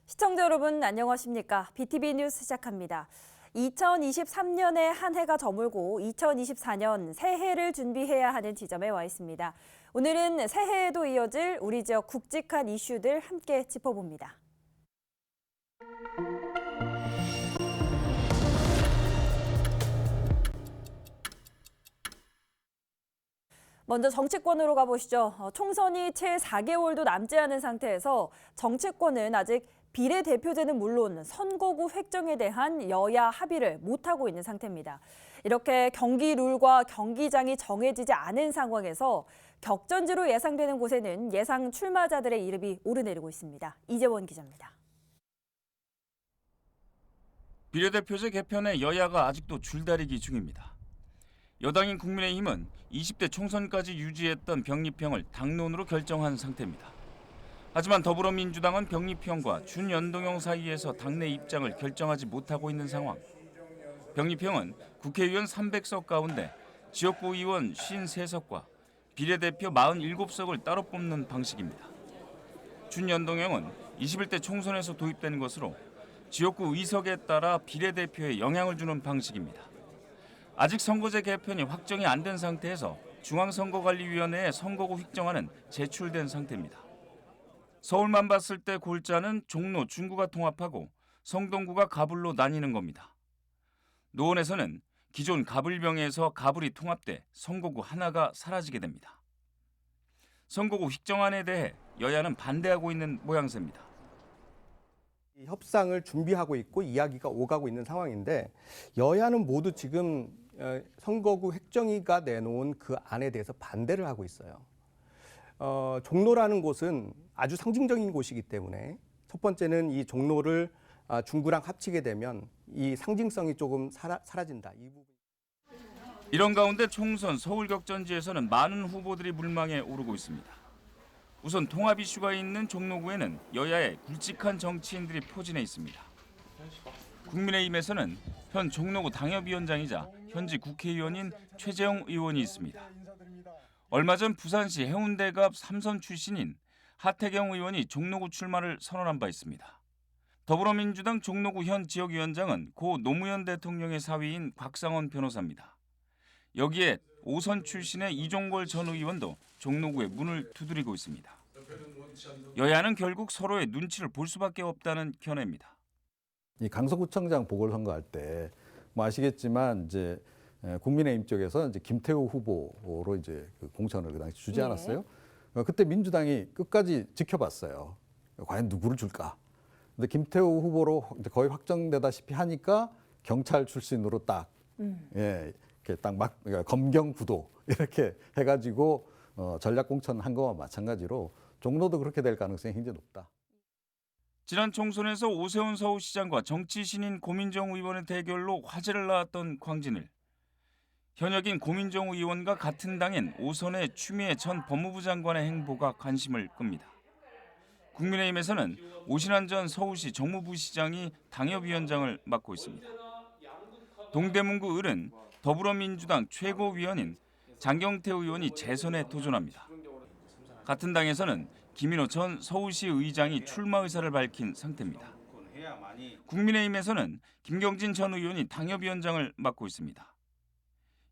시청자 여러분 안녕하십니까? BTV 뉴스 시작합니다. 2023년에 한 해가 저물고 2024년 새해를 준비해야 하는 지점에 와 있습니다. 오늘은 새해에도 이어질 우리 지역 굵직한 이슈들 함께 짚어봅니다. 먼저 정치권으로 가보시죠. 총선이 채 4개월도 남지 않은 상태에서 정치권은 아직 비례대표제는 물론 선거구 획정에 대한 여야 합의를 못하고 있는 상태입니다. 이렇게 경기 룰과 경기장이 정해지지 않은 상황에서 격전지로 예상되는 곳에는 예상 출마자들의 이름이 오르내리고 있습니다. 이재원 기자입니다. 비례대표제 개편에 여야가 아직도 줄다리기 중입니다. 여당인 국민의힘은 20대 총선까지 유지했던 병립형을 당론으로 결정한 상태입니다. 하지만 더불어민주당은 병립형과 준연동형 사이에서 당내 입장을 결정하지 못하고 있는 상황. 병립형은 국회의원 300석 가운데 지역구 의원 53석과 비례대표 47석을 따로 뽑는 방식입니다. 준연동형은 21대 총선에서 도입된 것으로 지역구 의석에 따라 비례대표에 영향을 주는 방식입니다. 아직 선거제 개편이 확정이 안 된 상태에서 중앙선거관리위원회에 선거구 획정안은 제출된 상태입니다. 서울만 봤을 때 골자는 종로, 중구가 통합하고 성동구가 가불로 나뉘는 겁니다. 노원에서는 기존 가불병에서 가불이 통합돼 선거구 하나가 사라지게 됩니다. 선거구 획정안에 대해 여야는 반대하고 있는 모양새입니다. 협상을 준비하고 있고 이야기가 오가고 있는 상황인데 여야는 모두 지금 선거구 획정위가 내놓은 그 안에 대해서 반대를 하고 있어요. 종로라는 곳은 아주 상징적인 곳이기 때문에 첫 번째는 이 종로를 중구랑 합치게 되면 이 상징성이 조금 사라진다. 이 부분. 이런 가운데 총선 서울격전지에서는 많은 후보들이 물망에 오르고 있습니다. 우선 통합 이슈가 있는 종로구에는 여야의 굵직한 정치인들이 포진해 있습니다. 국민의힘에서는 현 종로구 당협위원장이자 현지 국회의원인 최재형 의원이 있습니다. 얼마 전 부산시 해운대갑 3선 출신인 하태경 의원이 종로구 출마를 선언한 바 있습니다. 더불어민주당 종로구 현 지역위원장은 고 노무현 대통령의 사위인 곽상원 변호사입니다. 여기에 5선 출신의 이종걸 전 의원도 종로구에 문을 두드리고 있습니다. 여야는 결국 서로의 눈치를 볼 수밖에 없다는 견해입니다. 이 강서구청장 보궐선거할 때 뭐 아시겠지만 이제 국민의힘 쪽에서 이제 김태우 후보로 이제 그 공천을 그 당시 주지 않았어요. 그때 민주당이 끝까지 지켜봤어요. 과연 누구를 줄까? 근데 김태우 후보로 거의 확정되다시피 하니까 경찰 출신으로 딱 이렇게 딱 막 검경 구도 이렇게 해가지고 전략 공천한 거와 마찬가지로 종로도 그렇게 될 가능성이 굉장히 높다. 지난 총선에서 오세훈 서울시장과 정치 신인 고민정 의원의 대결로 화제를 낳았던 광진을 현역인 고민정 의원과 같은 당인 오선의 추미애 전 법무부 장관의 행보가 관심을 끕니다. 국민의힘에서는 오신환 전 서울시 정무부시장이 당협위원장을 맡고 있습니다. 동대문구 을은 더불어민주당 최고위원인 장경태 의원이 재선에 도전합니다. 같은 당에서는 김인호 전 서울시 의장이 출마 의사를 밝힌 상태입니다. 국민의힘에서는 김경진 전 의원이 당협위원장을 맡고 있습니다.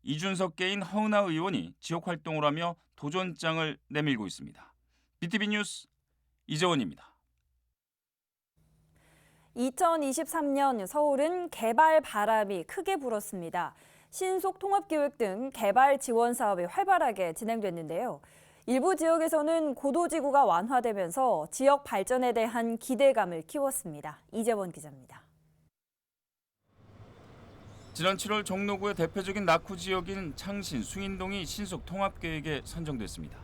이준석계인 허은하 의원이 지역 활동을 하며 도전장을 내밀고 있습니다. BTV 뉴스 이재원입니다. 2023년 서울은 개발 바람이 크게 불었습니다. 신속 통합계획 등 개발 지원 사업이 활발하게 진행됐는데요. 일부 지역에서는 고도지구가 완화되면서 지역 발전에 대한 기대감을 키웠습니다. 이재원 기자입니다. 지난 7월 종로구의 대표적인 낙후 지역인 창신, 숭인동이 신속 통합계획에 선정됐습니다.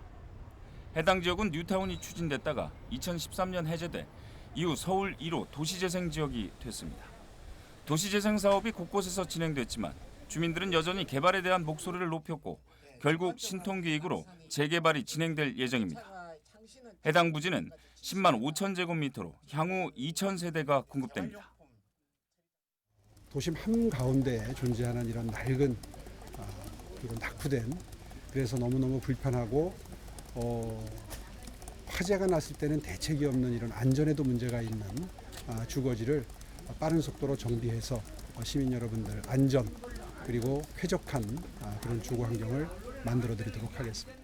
해당 지역은 뉴타운이 추진됐다가 2013년 해제돼 이후 서울 1호 도시재생 지역이 됐습니다. 도시재생 사업이 곳곳에서 진행됐지만 주민들은 여전히 개발에 대한 목소리를 높였고 결국 신통기획으로 재개발이 진행될 예정입니다. 해당 부지는 10만 5천 제곱미터로 향후 2천 세대가 공급됩니다. 도심 한가운데에 존재하는 이런 낡은 그리고 낙후된 그래서 너무너무 불편하고 화재가 났을 때는 대책이 없는 이런 안전에도 문제가 있는 주거지를 빠른 속도로 정비해서 시민 여러분들 안전 그리고 쾌적한 그런 주거 환경을 만들어 드리도록 하겠습니다.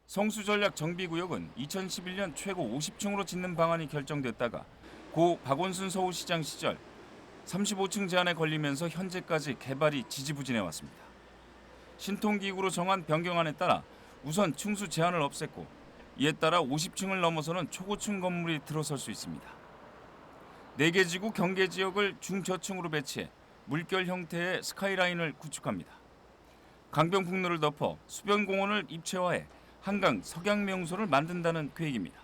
성수전략 정비구역은 2011년 최고 50층으로 짓는 방안이 결정됐다가 고 박원순 서울시장 시절 35층 제한에 걸리면서 현재까지 개발이 지지부진해 왔습니다. 신통기구로 정한 변경안에 따라 우선 층수 제한을 없앴고 이에 따라 50층을 넘어서는 초고층 건물이 들어설 수 있습니다. 4개 지구 경계 지역을 중저층으로 배치해 물결 형태의 스카이라인을 구축합니다. 강변북로를 덮어 수변공원을 입체화해 한강 석양명소를 만든다는 계획입니다.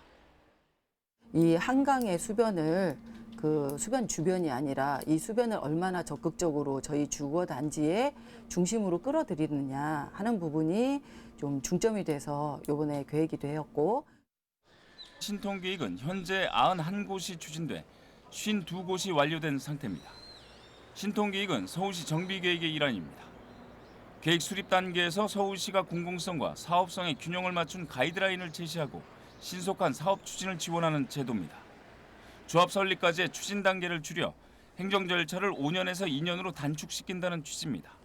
이 한강의 수변을 그 수변 주변이 아니라 이 수변을 얼마나 적극적으로 저희 주거 단지의 중심으로 끌어들이느냐 하는 부분이 좀 중점이 돼서 이번에 계획이 되었고, 신통계획은 현재 91곳이 추진돼 52곳이 완료된 상태입니다. 신통계획은 서울시 정비계획의 일환입니다. 계획 수립 단계에서 서울시가 공공성과 사업성의 균형을 맞춘 가이드라인을 제시하고 신속한 사업 추진을 지원하는 제도입니다. 조합 설립까지의 추진 단계를 줄여 행정 절차를 5년에서 2년으로 단축시킨다는 취지입니다.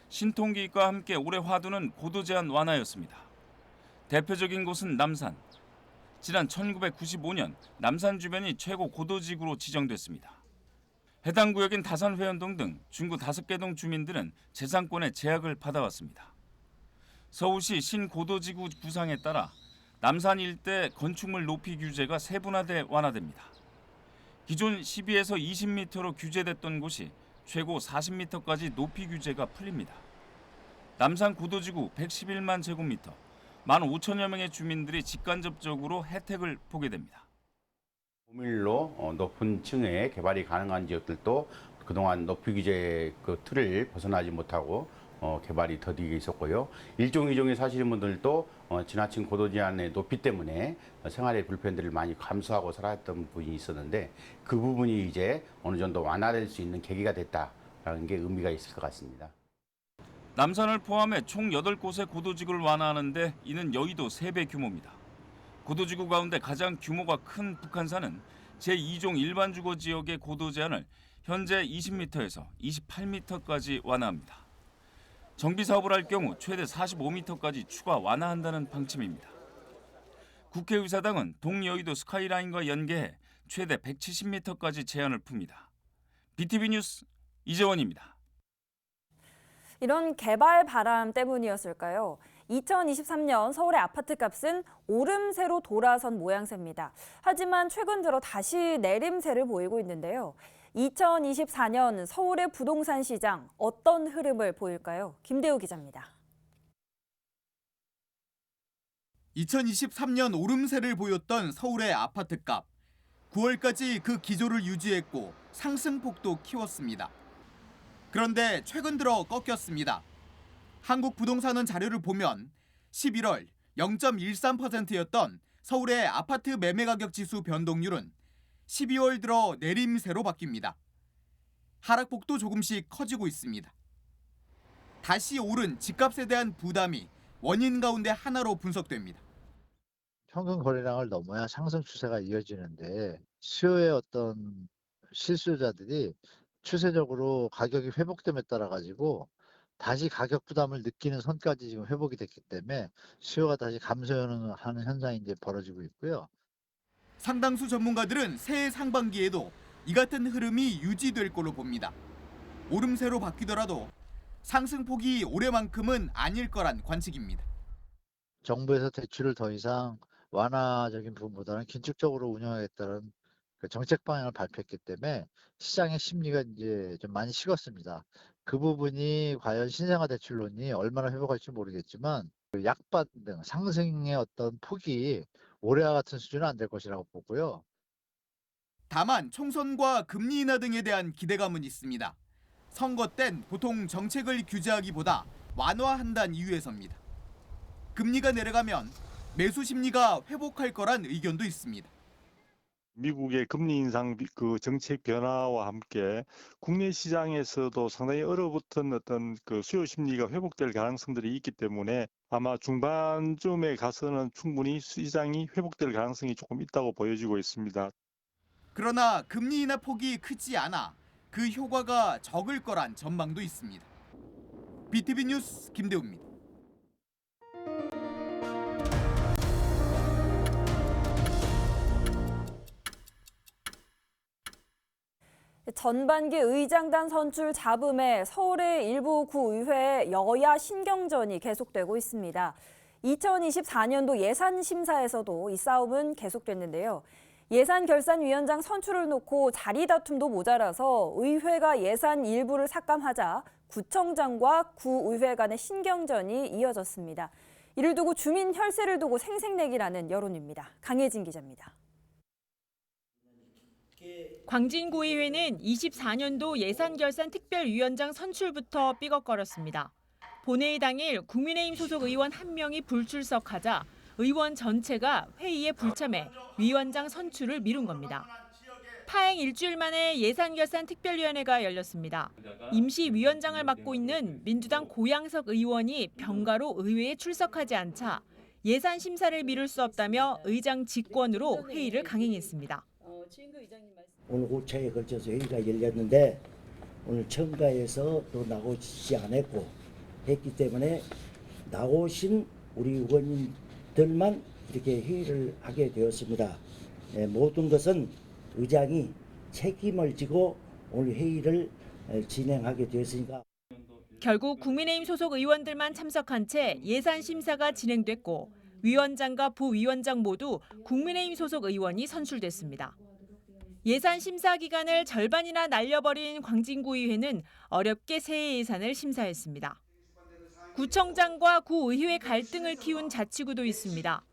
신통계획과 함께 올해 화두는 고도 제한 완화였습니다. 대표적인 곳은 남산. 지난 1995년 남산 주변이 최고 고도지구로 지정됐습니다. 해당 구역인 다산 회원동 등 중구 5개 동 주민들은 재산권의 제약을 받아왔습니다. 서울시 신고도지구 구상에 따라 남산 일대 건축물 높이 규제가 세분화돼 완화됩니다. 기존 12에서 20m로 규제됐던 곳이 최고 40m까지 높이 규제가 풀립니다. 남산 고도지구 111만 제곱미터, 15,000여 명의 주민들이 직간접적으로 혜택을 보게 됩니다. 고밀로 높은 층에 개발이 가능한 지역들도 그동안 높이 규제 그 틀을 벗어나지 못하고 개발이 더디게 있었고요. 1종, 2종에 사시는 분들도 지나친 고도 제한의 높이 때문에 생활의 불편들을 많이 감수하고 살았던 부분이 있었는데 그 부분이 이제 어느 정도 완화될 수 있는 계기가 됐다라는 게 의미가 있을 것 같습니다. 남산을 포함해 총 8곳의 고도지구를 완화하는데 이는 여의도 3배 규모입니다. 고도지구 가운데 가장 규모가 큰 북한산은 제2종 일반 주거 지역의 고도 제한을 현재 20m에서 28m까지 완화합니다. 정비 사업을 할 경우 최대 45m까지 추가 완화한다는 방침입니다. 국회의사당은 동여의도 스카이라인과 연계해 최대 170m까지 제한을 풉니다. BTV 뉴스 이재원입니다. 이런 개발 바람 때문이었을까요? 2023년 서울의 아파트 값은 오름세로 돌아선 모양새입니다. 하지만 최근 들어 다시 내림세를 보이고 있는데요. 2024년 서울의 부동산 시장 어떤 흐름을 보일까요? 김대우 기자입니다. 2023년 오름세를 보였던 서울의 아파트값. 9월까지 그 기조를 유지했고 상승폭도 키웠습니다. 그런데 최근 들어 꺾였습니다. 한국부동산원 자료를 보면 11월 0.13%였던 서울의 아파트 매매가격 지수 변동률은 12월 들어 내림세로 바뀝니다. 하락폭도 조금씩 커지고 있습니다. 다시 오른 집값에 대한 부담이 원인 가운데 하나로 분석됩니다. 평균 거래량을 넘어야 상승 추세가 이어지는데 수요의 어떤 실수요자들이 추세적으로 가격이 회복됨에 따라 가지고 다시 가격 부담을 느끼는 선까지 지금 회복이 됐기 때문에 수요가 다시 감소하는 현상이 이제 벌어지고 있고요. 상당수 전문가들은 새해 상반기에도 이 같은 흐름이 유지될 걸로 봅니다. 오름세로 바뀌더라도 상승폭이 올해만큼은 아닐 거란 관측입니다. 정부에서 대출을 더 이상 완화적인 부분보다는 긴축적으로 운영하겠다는 그 정책 방향을 발표했기 때문에 시장의 심리가 이제 좀 많이 식었습니다. 그 부분이 과연 신생아 대출론이 얼마나 회복할지 모르겠지만 그 약반 등 상승의 어떤 폭이 올해와 같은 수준은 안 될 것이라고 보고요. 다만 총선과 금리 인하 등에 대한 기대감은 있습니다. 선거 땐 보통 정책을 규제하기보다 완화한다는 이유에서입니다. 금리가 내려가면 매수 심리가 회복할 거란 의견도 있습니다. 미국의 금리 인상 그 정책 변화와 함께 국내 시장에서도 상당히 얼어붙은 어떤 그 수요 심리가 회복될 가능성들이 있기 때문에 아마 중반쯤에 가서는 충분히 시장이 회복될 가능성이 조금 있다고 보여지고 있습니다. 그러나 금리 인하 폭이 크지 않아 그 효과가 적을 거란 전망도 있습니다. BTV 뉴스 김대우입니다. 전반기 의장단 선출 잡음에 서울의 일부 구의회 여야 신경전이 계속되고 있습니다. 2024년도 예산 심사에서도 이 싸움은 계속됐는데요. 예산결산위원장 선출을 놓고 자리 다툼도 모자라서 의회가 예산 일부를 삭감하자 구청장과 구의회 간의 신경전이 이어졌습니다. 이를 두고 주민 혈세를 두고 생색내기라는 여론입니다. 강혜진 기자입니다. 광진구의회는 24년도 예산결산특별위원장 선출부터 삐걱거렸습니다. 본회의 당일 국민의힘 소속 의원 1명이 불출석하자 의원 전체가 회의에 불참해 위원장 선출을 미룬 겁니다. 파행 일주일 만에 예산결산특별위원회가 열렸습니다. 임시위원장을 맡고 있는 민주당 고양석 의원이 병가로 의회에 출석하지 않자 예산 심사를 미룰 수 없다며 의장 직권으로 회의를 강행했습니다. 오늘 5차에 걸쳐서 회의가 열렸는데 오늘 첨가해서 또 나오지 않았고 했기 때문에 나오신 우리 의원님들만 이렇게 회의를 하게 되었습니다. 모든 것은 의장이 책임을 지고 오늘 회의를 진행하게 되었으니까. 결국 국민의힘 소속 의원들만 참석한 채 예산 심사가 진행됐고 위원장과 부위원장 모두 국민의힘 소속 의원이 선출됐습니다. 예산 심사 기간을 절반이나 날려버린 광진구의회는 어렵게 새해 예산을 심사했습니다. 구청장과 구의회 갈등을 키운 자치구도 있습니다.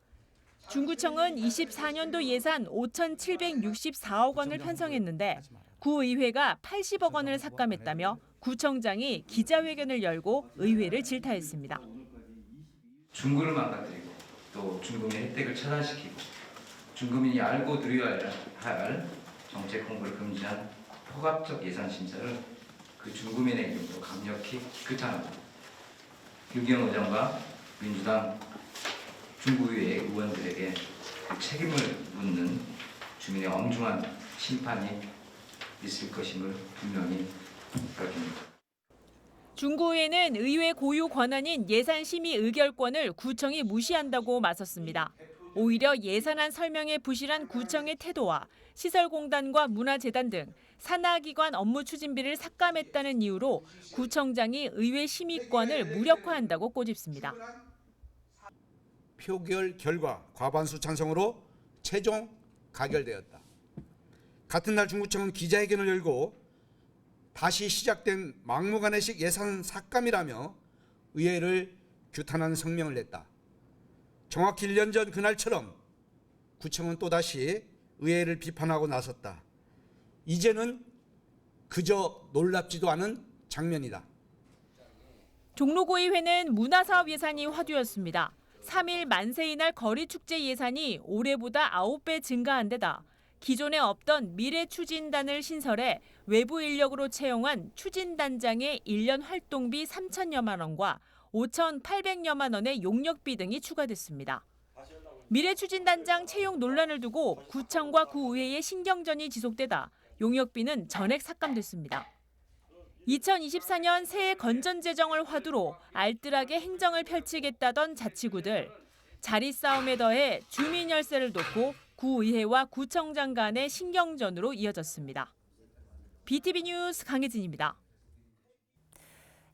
중구청은 24년도 예산 5,764억 원을 편성했는데 구의회가 80억 원을 삭감했다며 구청장이 기자회견을 열고 의회를 질타했습니다. 중구를 망가뜨리고 또 중구민의 혜택을 차단시키고 중구민이 알고 누려야 할 정책 홍보를 금지한 포괄적 예산 심사를 그 중구민의 이름으로 강력히 규탄합니다. 유기영 의장과 민주당 중구의회 의원들에게 그 책임을 묻는 주민의 엄중한 심판이 있을 것임을 분명히 밝힙니다. 중구의회는 의회 고유 권한인 예산심의 의결권을 구청이 무시한다고 맞섰습니다. 오히려 예산안 설명에 부실한 구청의 태도와 시설공단과 문화재단 등 산하기관 업무 추진비를 삭감했다는 이유로 구청장이 의회 심의권을 무력화한다고 꼬집습니다. 표결 결과 과반수 찬성으로 최종 가결되었다. 같은 날 중구청은 기자회견을 열고 다시 시작된 막무가내식 예산 삭감이라며 의회를 규탄하는 성명을 냈다. 정확히 1년 전 그날처럼 구청은 또다시 의회를 비판하고 나섰다. 이제는 그저 놀랍지도 않은 장면이다. 종로구의회는 문화사업 예산이 화두였습니다. 3일 만세의 날 거리축제 예산이 올해보다 9배 증가한 데다 기존에 없던 미래추진단을 신설해 외부 인력으로 채용한 추진단장의 1년 활동비 3천여만 원과 5,800여만 원의 용역비 등이 추가됐습니다. 미래추진단장 채용 논란을 두고 구청과 구의회의 신경전이 지속되다 용역비는 전액 삭감됐습니다. 2024년 새해 건전재정을 화두로 알뜰하게 행정을 펼치겠다던 자치구들. 자리 싸움에 더해 주민 열세를 놓고 구의회와 구청장 간의 신경전으로 이어졌습니다. BTV 뉴스 강혜진입니다.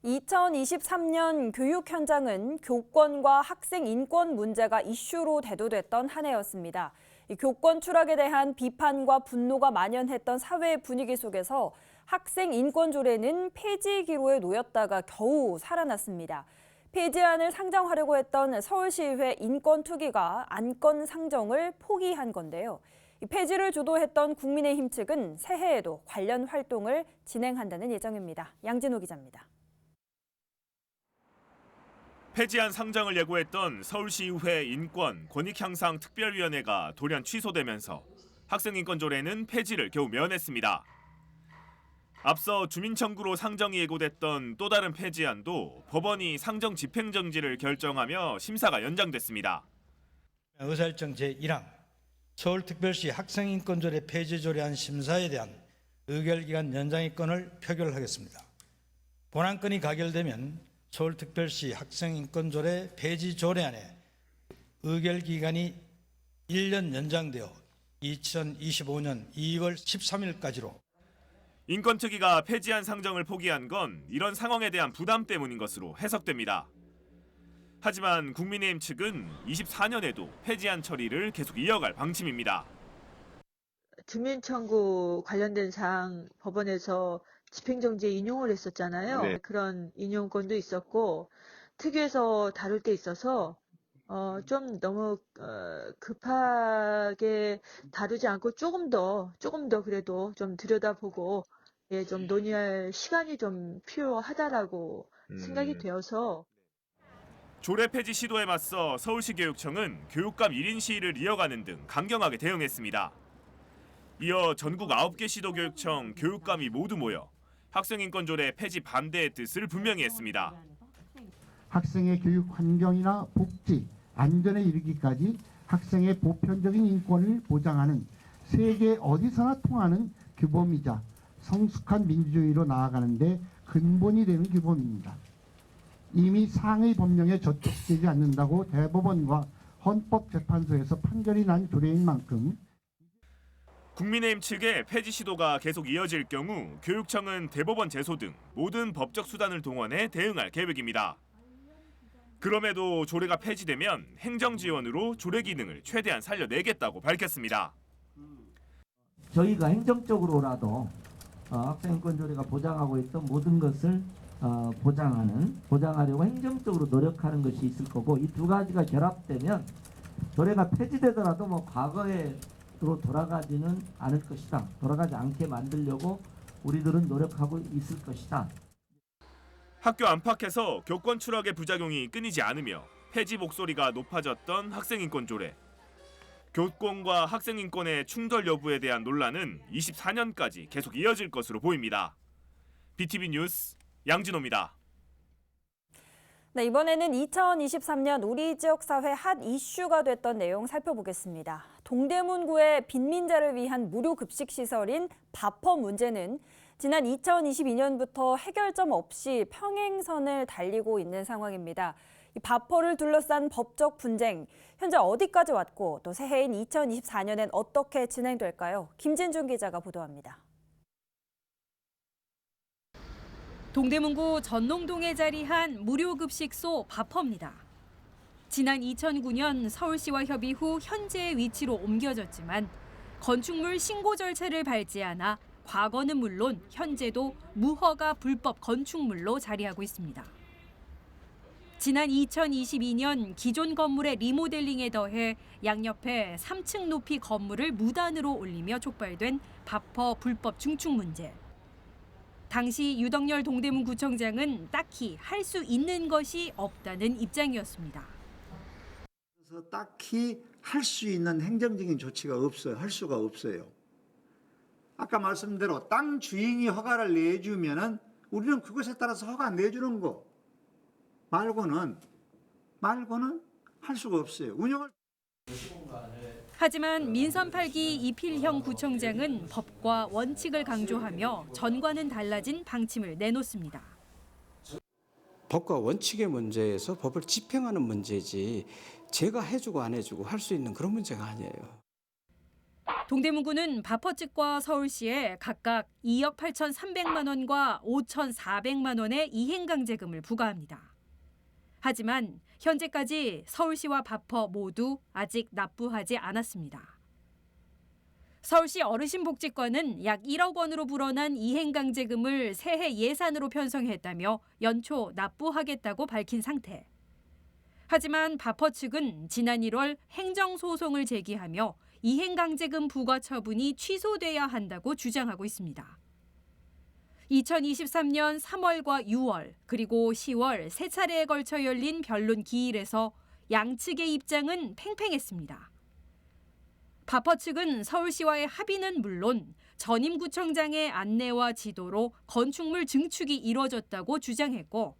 2023년 교육 현장은 교권과 학생 인권 문제가 이슈로 대두됐던 한 해였습니다. 교권 추락에 대한 비판과 분노가 만연했던 사회 분위기 속에서 학생 인권 조례는 폐지 기로에 놓였다가 겨우 살아났습니다. 폐지안을 상정하려고 했던 서울시의회 인권투기가 안건 상정을 포기한 건데요. 폐지를 주도했던 국민의힘 측은 새해에도 관련 활동을 진행한다는 예정입니다. 양진호 기자입니다. 폐지안 상정을 예고했던 서울시의회 인권 권익향상 특별위원회가 돌연 취소되면서 학생인권조례는 폐지를 겨우 면했습니다. 앞서 주민청구로 상정이 예고됐던 또 다른 폐지안도 법원이 상정 집행정지를 결정하며 심사가 연장됐습니다. 의사일정 제1항 서울특별시 학생인권조례 폐지 조례안 심사에 대한 의결기간 연장의 건을 표결하겠습니다. 본안건이 가결되면 서울특별시 학생인권조례 폐지 조례안에 의결기간이 1년 연장되어 2025년 2월 13일까지로 인권특위가 폐지안 상정을 포기한 건 이런 상황에 대한 부담 때문인 것으로 해석됩니다. 하지만 국민의힘 측은 24년에도 폐지안 처리를 계속 이어갈 방침입니다. 주민 청구 관련된 사항 법원에서 집행정지에 인용을 했었잖아요. 네. 그런 인용권도 있었고 특위에서 다룰 때 있어서 좀 너무 급하게 다루지 않고 조금 더 그래도 좀 들여다보고 좀 논의할 시간이 좀 필요하다라고 생각이 되어서 조례 폐지 시도에 맞서 서울시 교육청은 교육감 1인 시위를 이어가는 등 강경하게 대응했습니다. 이어 전국 9개 시도교육청 교육감이 모두 모여 학생인권조례 폐지 반대의 뜻을 분명히 했습니다. 학생의 교육 환경이나 복지, 안전에 이르기까지 학생의 보편적인 인권을 보장하는 세계 어디서나 통하는 규범이자 성숙한 민주주의로 나아가는 데 근본이 되는 규범입니다. 이미 상위 법령에 저촉되지 않는다고 대법원과 헌법재판소에서 판결이 난 조례인 만큼 국민의힘 측의 폐지 시도가 계속 이어질 경우 교육청은 대법원 제소 등 모든 법적 수단을 동원해 대응할 계획입니다. 그럼에도 조례가 폐지되면 행정 지원으로 조례 기능을 최대한 살려내겠다고 밝혔습니다. 저희가 행정적으로라도 학생인권 조례가 보장하고 있던 모든 것을 보장하려고 행정적으로 노력하는 것이 있을 거고 이 두 가지가 결합되면 조례가 폐지되더라도 과거로 돌아가지는 않을 것이다. 돌아가지 않게 만들려고 우리들은 노력하고 있을 것이다. 학교 안팎에서 교권 추락의 부작용이 끊이지 않으며 폐지 목소리가 높아졌던 학생인권 조례. 교권과 학생인권의 충돌 여부에 대한 논란은 24년까지 계속 이어질 것으로 보입니다. BTV 뉴스 양진호입니다. 네, 이번에는 2023년 우리 지역사회 핫 이슈가 됐던 내용 살펴보겠습니다. 동대문구의 빈민자를 위한 무료 급식 시설인 밥퍼 문제는 지난 2022년부터 해결점 없이 평행선을 달리고 있는 상황입니다. 이 밥퍼를 둘러싼 법적 분쟁, 현재 어디까지 왔고 또 새해인 2024년엔 어떻게 진행될까요? 김진중 기자가 보도합니다. 동대문구 전농동에 자리한 무료급식소 밥퍼입니다. 지난 2009년 서울시와 협의 후 현재의 위치로 옮겨졌지만 건축물 신고 절차를 밟지 않아 과거는 물론 현재도 무허가 불법 건축물로 자리하고 있습니다. 지난 2022년 기존 건물의 리모델링에 더해 양옆에 3층 높이 건물을 무단으로 올리며 촉발된 밥퍼 불법 증축 문제. 당시 유덕열 동대문구청장은 딱히 할 수 있는 것이 없다는 입장이었습니다. 그래서 딱히 할 수 있는 행정적인 조치가 없어요. 할 수가 없어요. 아까 말씀드린 대로 땅 주인이 허가를 내주면은 우리는 그것에 따라서 허가 안 내주는 거 말고는 할 수가 없어요. 운영을. 하지만 민선 8기 이필형 구청장은 법과 원칙을 강조하며 전과는 달라진 방침을 내놓습니다. 법과 원칙의 문제에서 법을 집행하는 문제지 제가 해주고 안 해주고 할 수 있는 그런 문제가 아니에요. 동대문구는 밥퍼 측과 서울시에 각각 2억 8,300만 원과 5,400만 원의 이행강제금을 부과합니다. 하지만 현재까지 서울시와 밥퍼 모두 아직 납부하지 않았습니다. 서울시 어르신복지관은 약 1억 원으로 불어난 이행강제금을 새해 예산으로 편성했다며 연초 납부하겠다고 밝힌 상태. 하지만 밥퍼 측은 지난 1월 행정소송을 제기하며 이행강제금 부과 처분이 취소돼야 한다고 주장하고 있습니다. 2023년 3월과 6월 그리고 10월 세 차례에 걸쳐 열린 변론 기일에서 양측의 입장은 팽팽했습니다. 밥퍼 측은 서울시와의 합의는 물론 전임구청장의 안내와 지도로 건축물 증축이 이뤄졌다고 주장했고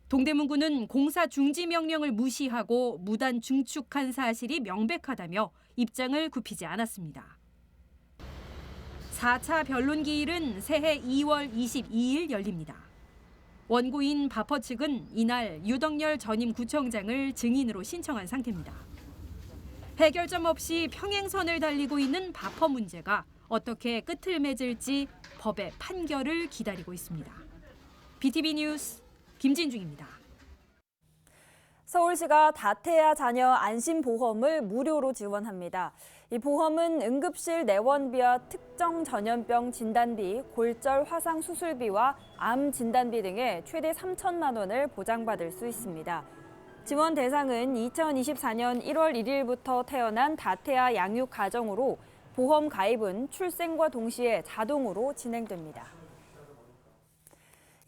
동대문구는 공사 중지 명령을 무시하고 무단 증축한 사실이 명백하다며 입장을 굽히지 않았습니다. 4차 변론 기일은 새해 2월 22일 열립니다. 원고인 바퍼 측은 이날 유덕열 전임 구청장을 증인으로 신청한 상태입니다. 해결점 없이 평행선을 달리고 있는 바퍼 문제가 어떻게 끝을 맺을지 법의 판결을 기다리고 있습니다. BTV 뉴스 김진중입니다. 서울시가 다태아 자녀 안심보험을 무료로 지원합니다. 이 보험은 응급실 내원비와 특정 전염병 진단비, 골절 화상 수술비와 암 진단비 등의 최대 3천만 원을 보장받을 수 있습니다. 지원 대상은 2024년 1월 1일부터 태어난 다태아 양육 가정으로 보험 가입은 출생과 동시에 자동으로 진행됩니다.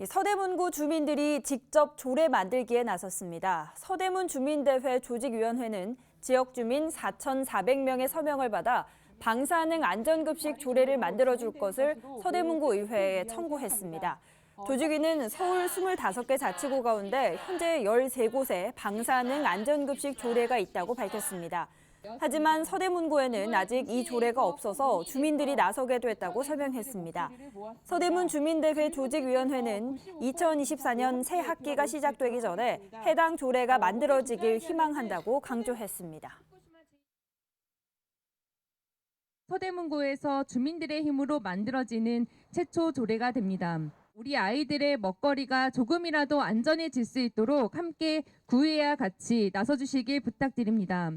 서대문구 주민들이 직접 조례 만들기에 나섰습니다. 서대문 주민대회 조직위원회는 지역 주민 4,400명의 서명을 받아 방사능 안전급식 조례를 만들어줄 것을 서대문구 의회에 청구했습니다. 조직위는 서울 25개 자치구 가운데 현재 13곳에 방사능 안전급식 조례가 있다고 밝혔습니다. 하지만 서대문구에는 아직 이 조례가 없어서 주민들이 나서게 됐다고 설명했습니다. 서대문 주민대회 조직위원회는 2024년 새 학기가 시작되기 전에 해당 조례가 만들어지길 희망한다고 강조했습니다. 서대문구에서 주민들의 힘으로 만들어지는 최초 조례가 됩니다. 우리 아이들의 먹거리가 조금이라도 안전해질 수 있도록 함께 구의회와 같이 나서주시길 부탁드립니다.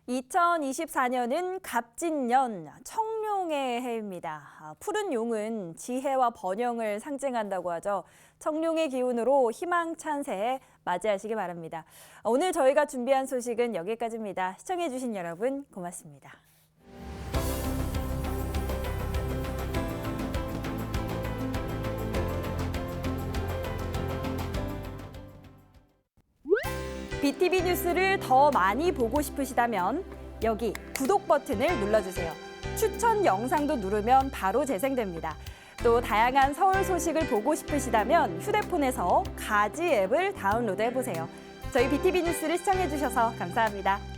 2024년은 갑진년, 청룡의 해입니다. 푸른 용은 지혜와 번영을 상징한다고 하죠. 청룡의 기운으로 희망찬 새해 맞이하시기 바랍니다. 오늘 저희가 준비한 소식은 여기까지입니다. 시청해주신 여러분 고맙습니다. BTV 뉴스를 더 많이 보고 싶으시다면 여기 구독 버튼을 눌러주세요. 추천 영상도 누르면 바로 재생됩니다. 또 다양한 서울 소식을 보고 싶으시다면 휴대폰에서 가지 앱을 다운로드해보세요. 저희 BTV 뉴스를 시청해주셔서 감사합니다.